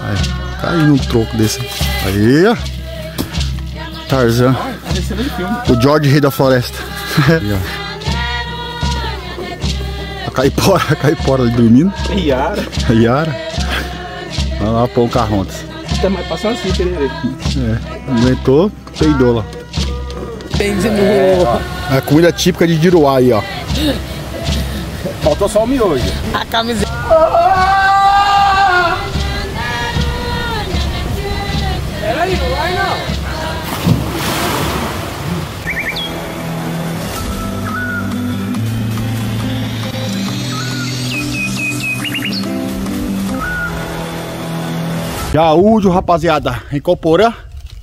Aí, caiu um troco desse. Aí, ó. Tarzan. O George, rei da floresta. Aí, ó. A Caipora ali dormindo. A Yara. Vai lá pôr um Pocahontas. Até mais passar assim, Pereira. É, aguentou, peidou lá. A comida típica de Juruá aí, ó. Faltou só o miojo. A camiseta. Peraí, não vai não. Jaúdio, rapaziada, em Coporã.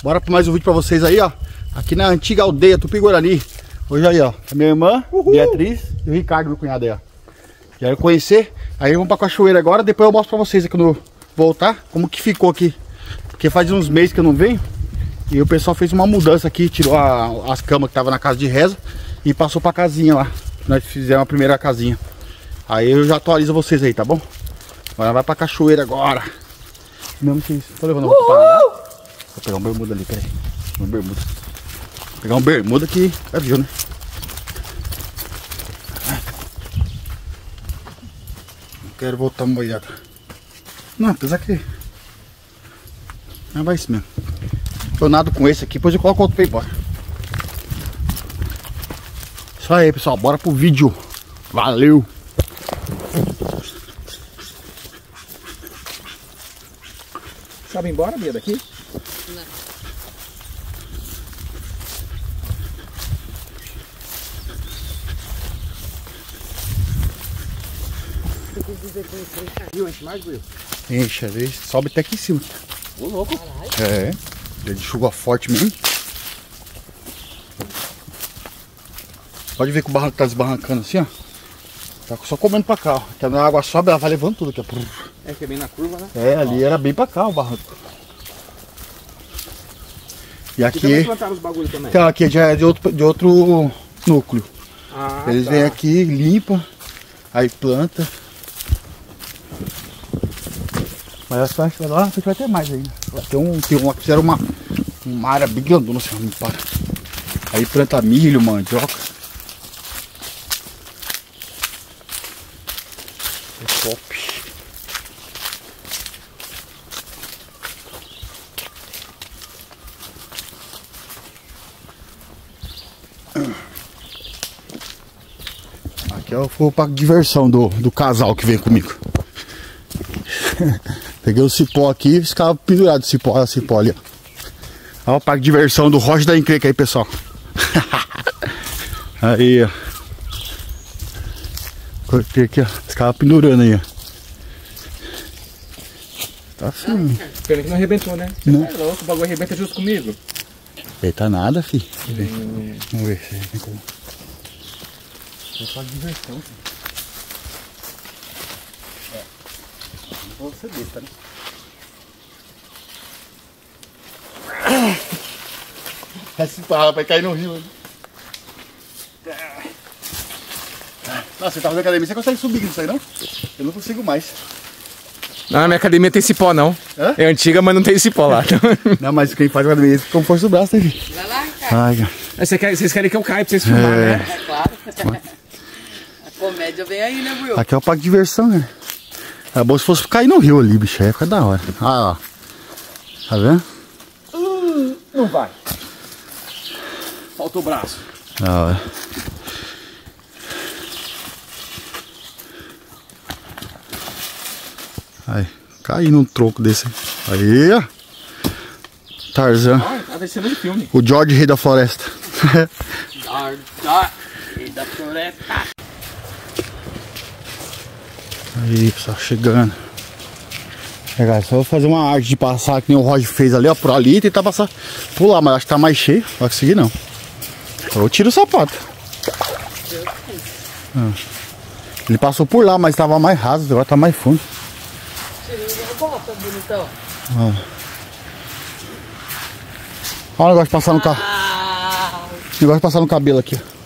Bora para mais um vídeo pra vocês aí, ó. Aqui na antiga aldeia Tupi-Guarani. Hoje aí, ó, a minha irmã, Beatriz, e o Ricardo, meu cunhado aí, ó. Quero conhecer. Aí vamos pra cachoeira agora. Depois eu mostro pra vocês quando eu voltar como que ficou aqui. Porque faz uns meses que eu não venho. E o pessoal fez uma mudança aqui. Tirou as camas que tava na casa de reza e passou pra casinha lá. Nós fizemos a primeira casinha. Aí eu já atualizo vocês aí, tá bom? Agora vai pra cachoeira agora. Mesmo que isso. Tô levando a roupa pra nadar. Vou pegar um bermuda ali, peraí. Uma bermuda. Vou pegar um bermuda que é viu, né? Não quero voltar molhado. Não, apesar que não vai isso mesmo. Eu nado com esse aqui, depois eu coloco outro pra ir embora. Isso aí, pessoal. Bora pro vídeo. Valeu! Sabe ir embora, Bia, daqui? Não. Enche mais, Will? Enche, às vezes sobe até aqui em cima. Ô, louco. É, dia de chuva forte mesmo. Pode ver que o barranco tá desbarrancando assim, ó. Tá só comendo pra cá, ó. Quando a água sobe, ela vai levando tudo aqui, ó. É que é bem na curva, né? É, ali era bem pra cá o barranco. E E aqui, também plantaram os bagulhos também. então, aqui já é de outro núcleo. Ah, Eles tá. vêm aqui, limpam, aí planta. Mas acho que lá vai ter mais ainda. Tem uma que fizeram uma área bem grandona, assim, não para. Aí planta milho, mandioca. É top. Aqui é o parque de diversão do casal que vem comigo. Peguei o cipó aqui e ficava pendurado o cipó ali, ó. Olha o parque de diversão do Rocha da Encrenca aí, pessoal. Aí, ó. Cortei aqui, ó. Ficava pendurando aí, ó. Tá firme. Pena que não arrebentou, né? Não. É louco, o bagulho arrebenta junto comigo. Eita nada, filho. Vamos ver se tem como. É só diversão, filho. Não vou ser besta, né? Esse parra vai cair no rio. Nossa, você tá fazendo academia, você consegue subir nisso aí, não? Eu não consigo mais. Não, na minha academia tem cipó, não. Hã? É antiga, mas não tem cipó lá. Não, mas quem faz academia com força do braço, né, filho? Vai lá, cara. Ai, cara. Vocês querem que eu caia pra vocês filmarem, né? É claro. A comédia vem aí, né, Will? Aqui é o parque de diversão, né? É bom se fosse cair no rio ali, bicho. Aí fica da hora. Ah, ó. Tá vendo? Não vai. Falta o braço. Da hora. Aí, caiu num troco desse. Aí, ó. Tarzan. Tá parecendo um filme. O George, rei da floresta. E da floresta. Aí, pessoal, chegando. Legal, só vou fazer uma arte de passar que nem o Roger fez ali, ó, por ali e tentar passar por lá, mas acho que tá mais cheio, não vai conseguir não. Eu tiro o sapato. Ele passou por lá, mas tava mais raso, agora tá mais fundo. Bota, bonitão. Olha o negócio de passar no carro. O negócio de passar no cabelo aqui, ó.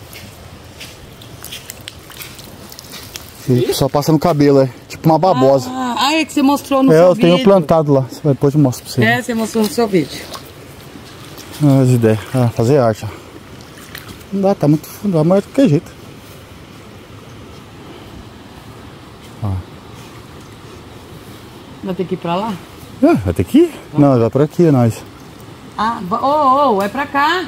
Que só passa no cabelo, é tipo uma babosa. Ah, é que você mostrou no seu Eu vídeo. tenho plantado lá. Depois eu mostro pra você. É, você mostrou no seu vídeo. As ideias. Fazer arte, ó. Não dá, tá muito fundo, mas é de qualquer jeito. Ó. Vai ter que ir pra lá? Vai ter que ir? Não, vai por aqui, nós. É pra cá.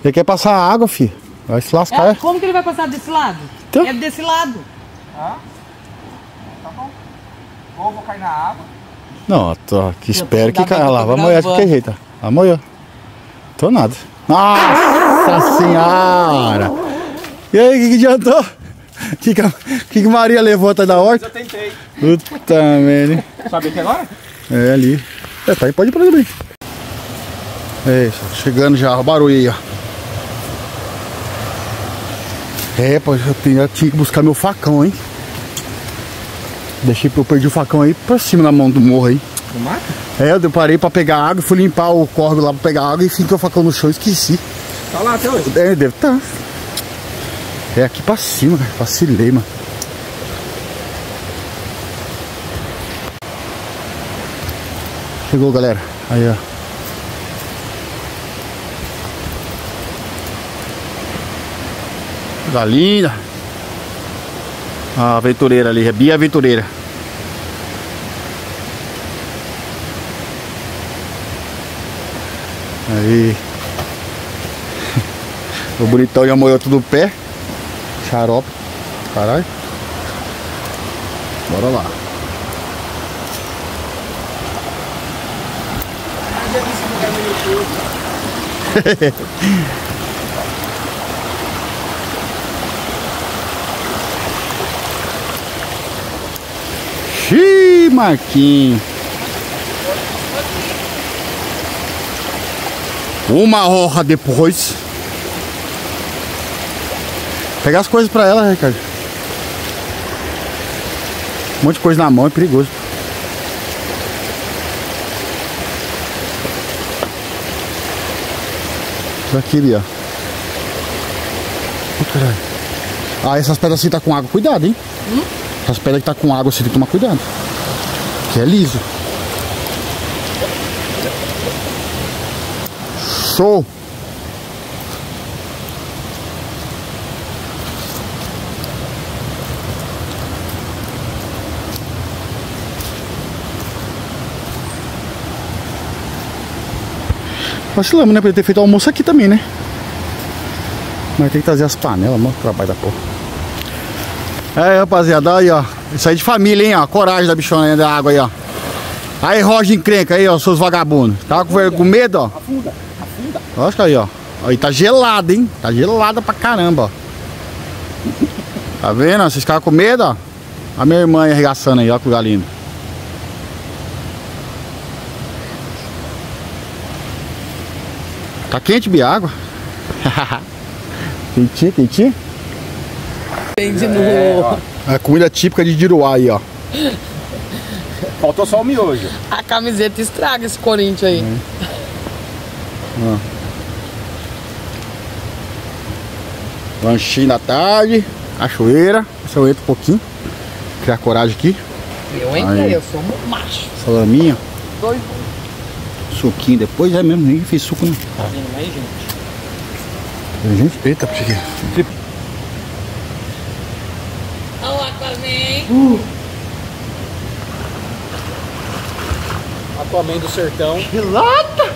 Ele quer passar água, filho. Vai se lascar. Como que ele vai passar desse lado? Então. É desse lado. Tá bom. Ou vou cair na água. Não, tô aqui, espero que dá pra caia lá. tô Vai molhar de qualquer jeito. Vai molhar. Tô nada. Nossa senhora! E aí, o que adiantou? Que Maria levou atrás da horta? Eu tentei. Puta merda. Sabe aqui agora? É ali. Tá aí, pode ir pra também. É isso, chegando já, o barulho aí, ó. Pô, eu tinha que buscar meu facão, hein? Eu perdi o facão aí pra cima na mão do morro aí. No mato? Eu parei pra pegar água, fui limpar o córrego lá pra pegar água e fiquei o facão no chão e esqueci. Tá lá até hoje? Deve estar. É aqui pra cima, cara. Vacilei, mano. Chegou, galera. Aí, ó. Coisa linda. A aventureira ali, é Bia Aventureira. Aí. O bonitão já molhou tudo o pé. Xarope. Caralho. Bora lá. Xiii, Marquinhos. Uma hora depois. Pegar as coisas pra ela, Ricardo. Um monte de coisa na mão é perigoso. Aqui, Bia. Oh, caralho. Essas pedras assim tá com água, cuidado, hein? Essas pedras que tá com água, você tem que tomar cuidado. Que é liso. Show! Vacilamos, né? Pra ele ter feito almoço aqui também, né? Mas tem que trazer as panelas, mano. Trabalho da porra. Rapaziada, aí, ó. Isso aí de família, hein, ó. Coragem da bichona aí da água aí, ó. Aí, Roger encrenca aí, ó, seus vagabundos. Tava com medo, ó. Afunda. Lógico aí, ó. Aí tá gelado, hein? Tá gelada pra caramba, ó. Tá vendo? Vocês ficaram com medo, ó. A minha irmã aí arregaçando aí, ó, com o galinho. Tá quente, Bia, água? Quentinha? Tem de novo. A comida típica de Diruá aí, ó. Faltou só o miojo. A camiseta estraga esse Corinthians aí. Lanchinho da tarde, cachoeira. Se eu entro um pouquinho, criar coragem aqui. Eu entrei, eu sou um macho. Salaminho. Doido. Suquinho depois, é mesmo, nem fiz suco não. Tá vendo aí, gente? Gente, eita, porque Olha o Aquaman. Aquaman do sertão. gelada!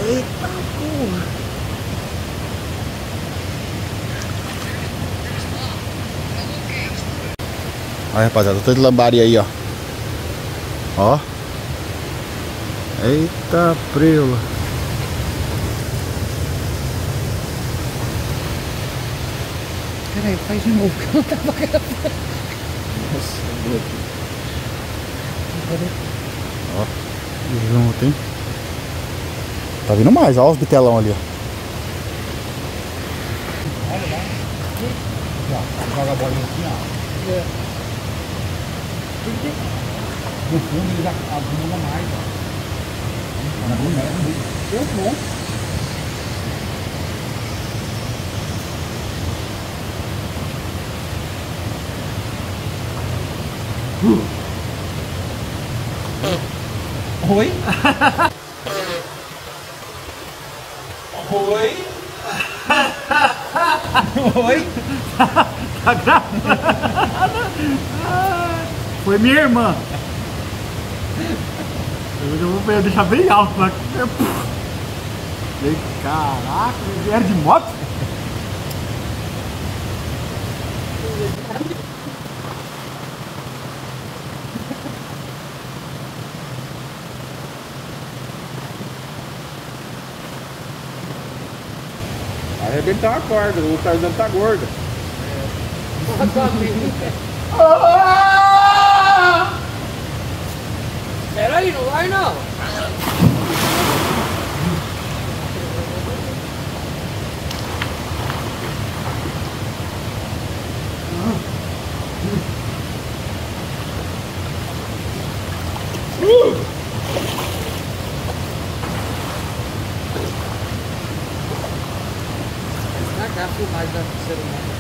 Eita porra! Aí, rapaziada, tô de lambari aí, ó. Ó. Eita preula. Peraí, faz de novo que eu não tava gravando. Ó, junto, hein? Tá vindo mais, ó os bitelão ali, ó. Joga a bolinha assim, ó. No fundo ele já abunda mais, ó. Eu vou. Oi? Oi? Oi? Tá gravando? Foi minha irmã. Eu vou deixar bem alto lá. Caraca, vieram de moto? Arrebentar a corda, o Tarzan tá gordo. Peraí, não vai não. Estragar a filmagem da ser humano.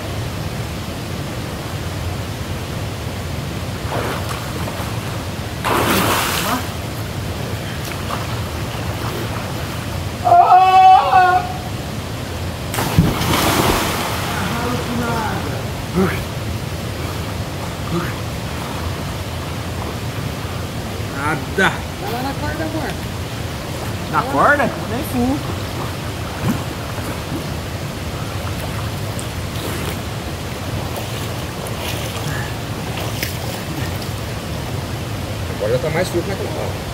Nada. Vai lá na corda, amor. Na corda? Nem full. Agora já tá mais frio que naquela hora.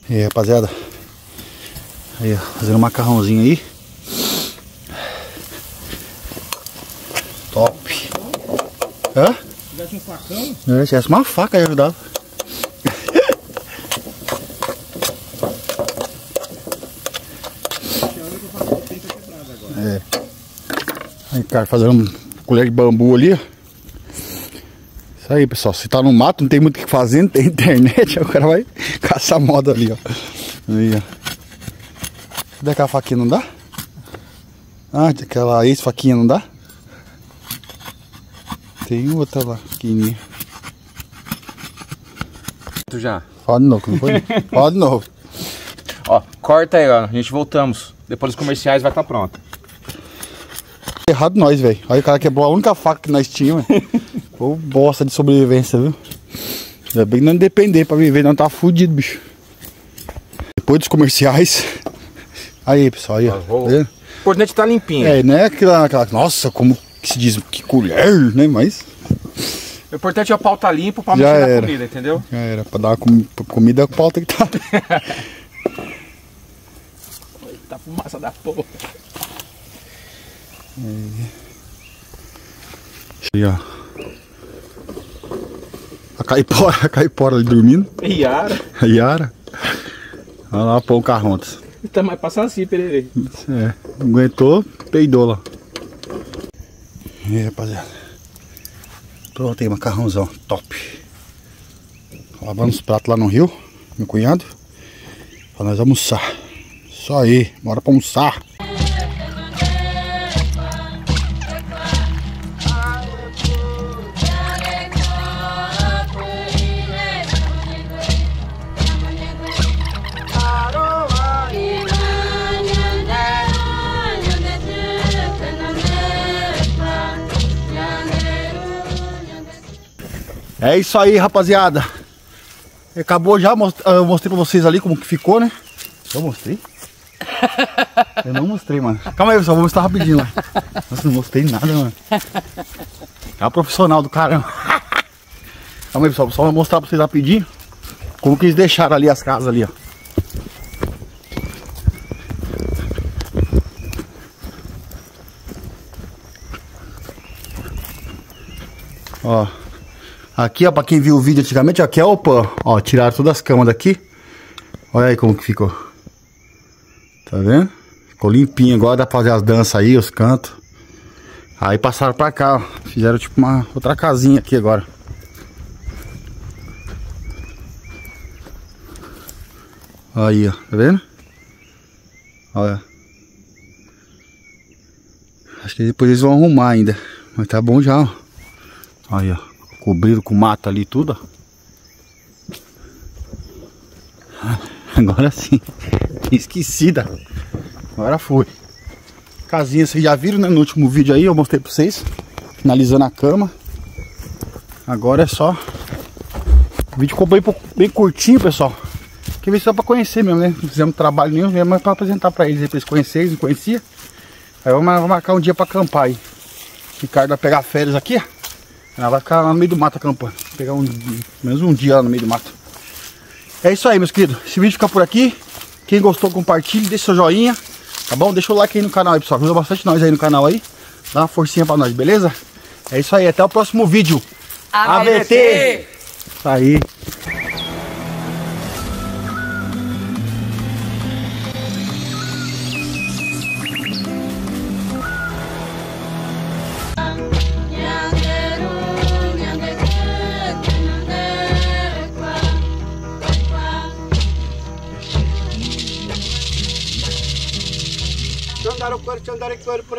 E aí, rapaziada, aí, ó, fazendo um macarrãozinho aí. Top. Hã? Se tivesse um facão. Se tivesse uma faca aí ajudava. É. Aí, cara, fazendo uma colher de bambu ali, ó. Isso aí, pessoal. Se tá no mato, não tem muito o que fazer, não tem internet, aí o cara vai caçar moda ali, ó. Aí, ó. Cadê aquela faquinha, não dá? Ah, aquela ex-faquinha não dá? Tem outra lá, pequenininha. Tu já. Fala de novo, não foi? Fala de novo. Ó, corta aí, ó. A gente voltamos. Depois dos comerciais vai estar pronto. Errado nós, velho. Aí o cara quebrou a única faca que nós tínhamos. Ô, bosta de sobrevivência, viu? Ainda bem que não depender pra viver, não tá fudido, bicho. Depois dos comerciais. Aí, pessoal, aí, ó. O importante tá limpinho. É, né? Aquela. Nossa, como que se diz? Que colher, né? Mas. O importante é o pau tá limpo pra Já mexer era. na comida, entendeu? Já era, pra dar comida, o pau tem que tá. Tá fumaça da porra. Aí, ó. A caipora ali dormindo. Yara. A Yara. Olha lá, pô, o carrontas. Tá mais passando assim, pererê. É, não aguentou, peidou lá. E aí, rapaziada. Pronto aí, macarrãozão, top. Lavando os pratos lá no rio, meu cunhado. Pra nós almoçar. Só aí, bora pra almoçar. É isso aí, rapaziada. Acabou já, eu mostrei pra vocês ali como que ficou, né? Eu mostrei? Eu não mostrei, mano. Calma aí, pessoal, vou mostrar rapidinho lá. Nossa, não mostrei nada, mano. É uma profissional do caramba. Calma aí, pessoal, só vou mostrar pra vocês rapidinho como que eles deixaram ali as casas ali, ó. Ó, aqui ó, pra quem viu o vídeo antigamente, ó, aqui é o pão. Ó, tiraram todas as camas daqui. Olha aí como que ficou. Tá vendo? Ficou limpinho, agora dá pra fazer as danças aí, os cantos. Aí passaram pra cá, ó. Fizeram tipo uma outra casinha aqui agora. Aí, ó, tá vendo? Olha. Acho que depois eles vão arrumar ainda. Mas tá bom já, ó. Aí, ó, cobriram com mato ali tudo, ó. Agora sim. Esquecida. Agora foi. Casinha, vocês já viram, né? No último vídeo aí eu mostrei pra vocês. Finalizando a cama. Agora é só. O vídeo ficou bem curtinho, pessoal. Quer ver só pra conhecer mesmo, né? Não fizemos trabalho nenhum, é mais pra apresentar pra eles. Pra eles conhecerem, eles não conheciam. Aí vamos marcar um dia pra acampar aí. O Ricardo vai pegar férias aqui, ó. Ela vai ficar lá no meio do mato acampando. Pegar menos um dia lá no meio do mato. É isso aí, meus queridos. Esse vídeo fica por aqui. Quem gostou, compartilhe, deixa seu joinha. Tá bom? Deixa o like aí no canal aí, pessoal. Ajuda bastante nós aí no canal aí. Dá uma forcinha pra nós, beleza? É isso aí. Até o próximo vídeo. ABT! Isso aí. Chandara, cor, por